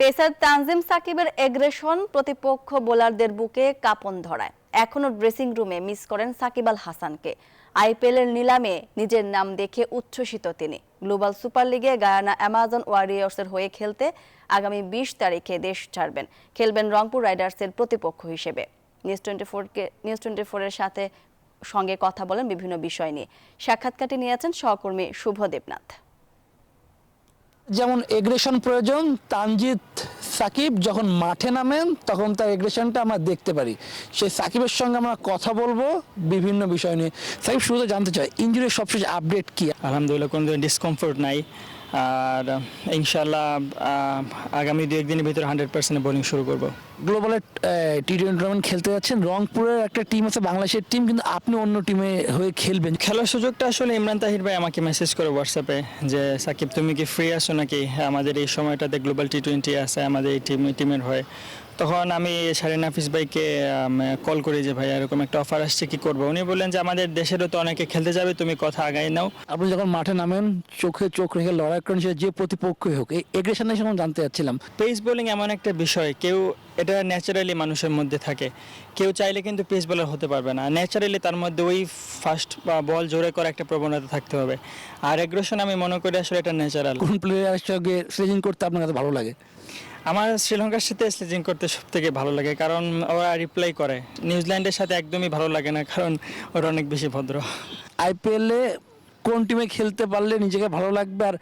Pacer Tanzim সাকিবের aggression প্রতিপক্ষ বোলারদের বুকে কাঁপন ধরায়। এখনো ড্রেসিং রুমে মিস করেন সাকিব আল হাসানকে। আইপিএলের নিলামে নিজের নাম দেখে উচ্ছ্বসিত তিনি। গ্লোবাল সুপার লিগে গায়ানা অ্যামাজন ওয়ারিয়র্সের হয়ে খেলতে আগামী ২০ তারিখে দেশ ছাড়বেন। খেলবেন রংপুর রাইডার্সের প্রতিপক্ষ হিসেবে। নিউজ 24-এর সঙ্গে কথা বলেন বিভিন্ন বিষয় নিয়ে। সাক্ষাৎকারটি নিয়েছেন সহকর্মী শুভ দেবনাথ। যেমন এগ্রেশন প্রয়োজন, তানজিদ সাকিব যখন মাঠে নামেন তখন তার এগ্রেশনটা আমরা দেখতে পারি। সেই সাকিবের সঙ্গে আমরা কথা বলবো বিভিন্ন বিষয় নিয়ে। সাকিব, শুরুতে জানতে চাই ইনজুরির সবশেষ আপডেট কি? আলহামদুলিল্লাহ, কোনো ডিসকমফোর্ট নাই। আর ইনশাল্লাহ আগামী 2-1 দিনের ভিতরে 100% বোলিং শুরু করব। গ্লোবালের টি-20 টুর্নামেন্ট খেলতে যাচ্ছেন, রংপুরের একটা টিম আছে বাংলাদেশের টিম, কিন্তু আপনি অন্য টিমে হয়ে খেলবেন। খেলার সুযোগটা আসলে ইমরান তাহির ভাই আমাকে মেসেজ করে হোয়াটসঅ্যাপে যে সাকিব তুমি কি ফ্রি আছো নাকি, আমাদের এই সময়টাতে গ্লোবাল টি-20 আছে আমাদের এই টিমের হয়ে। তখন আমি শারিন হাফিজ ভাইকে কল করি যে ভাই এরকম একটা অফার আসছে, কি করবো। উনি বললেন যে আমাদের দেশেরও তো অনেকে খেলতে যাবে, তুমি কথা আগাই নাও। আপনি যখন মাঠে নামেন চোখে চোখ রেখে লড়াই করেন, সে যে প্রতিপক্ষই হোক, এই এগ্রেশন নিয়ে জানতে চাচ্ছিলাম। পেস বোলিং এমন একটা বিষয়, কেউ এটা ন্যাচারালি মানুষের মধ্যে থাকে, কেউ চাইলে কিন্তু পেস বোলার হতে পারবে না। ন্যাচারালি তার মধ্যে ওই ফার্স্ট বা বল জোরে করা একটা প্রবণতা থাকতে হবে। আর এগ্রেশন আমি মনে করি আসলে এটা ন্যাচারাল। কোন প্লেয়ারের সঙ্গে স্লেজিং করতে আপনার কাছে ভালো লাগে? আমার শ্রীলঙ্কার সাথে স্লেজিং করতে সব থেকে ভালো লাগে, কারণ ওরা রিপ্লাই করে। নিউজিল্যান্ডের সাথে একদমই ভালো লাগে না, কারণ ওরা অনেক বেশি ভদ্র। আইপিএলে কোন টিমে খেলতে পারলে নিজেকে ভালো লাগবে? আর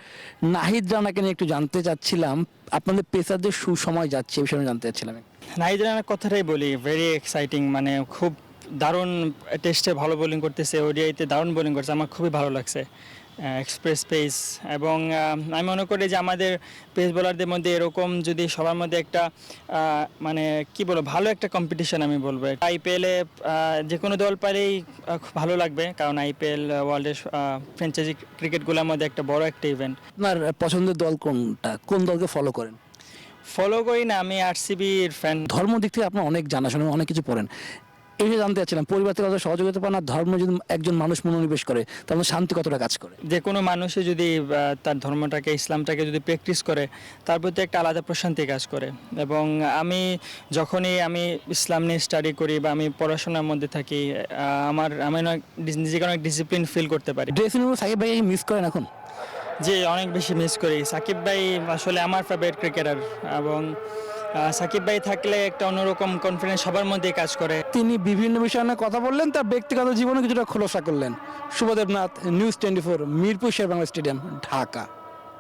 নাহিদ রানাকে নিয়ে একটু জানতে চাচ্ছিলাম, আপনাদের পেসারদের সুসময় যাচ্ছে এই বিষয়ে জানতে চাচ্ছিলাম। নাহিদ রানার কথাটাই বলি, ভেরি এক্সাইটিং, মানে খুব দারুণ টেস্টে ভালো বোলিং করতেছে, ওডিআইতে দারুণ বোলিং করছে, আমার খুবই ভালো লাগছে। এক্সপ্রেস পেস, এবং আমি মনে করি যে আমাদের পেস বোলারদের মধ্যে এরকম যদি সবার মধ্যে একটা মানে কি বলবো ভালো একটা কম্পিটিশন আমি বলবো। আইপিএলে যে কোনো দল পারেই খুব ভালো লাগবে, কারণ আইপিএল ওয়ার্ল্ডের ফ্র্যাঞ্চাইজি ক্রিকেটগুলোর মধ্যে একটা বড় একটা ইভেন্ট। আপনার পছন্দের দল কোনটা? কোন দলকে ফলো করেন? ফলো করি না, আমি আরসিবির ফ্যান। ধর্ম দিক থেকে আপনার অনেক জানাশোনা, অনেক কিছু পড়েন, এই যে জানতে চাচ্ছিলাম পরিবার থেকে কত সহযোগিতা পান, আর ধর্ম যদি একজন মানুষ মনোনিবেশ করে তাহলে শান্তি কতটা কাজ করে? যে কোনো মানুষে যদি তার ধর্মটাকে, ইসলামটাকে যদি প্র্যাকটিস করে, তার প্রতি একটা আলাদা প্রশান্তি কাজ করে। এবং আমি যখনই ইসলাম নিয়ে স্টাডি করি বা আমি পড়াশোনার মধ্যে থাকি, আমি নিজেকে অনেক ডিসিপ্লিন ফিল করতে পারি। ড্রেসিং রুমে সাকিব ভাই মিস করেন এখন? যে অনেক বেশি মিস করি। সাকিব ভাই আসলে আমার ফেভারিট ক্রিকেটার, এবং সাকিব ভাই থাকলে একটা অন্যরকম কনফিডেন্স সবার মধ্যে কাজ করে। তিনি বিভিন্ন বিষয় নিয়ে কথা বললেন, তার ব্যক্তিগত জীবনে কিছুটা খোলাসা করলেন। শুভ দেবনাথ, নিউজ 24, মিরপুর শেরেবাংলা স্টেডিয়াম, ঢাকা।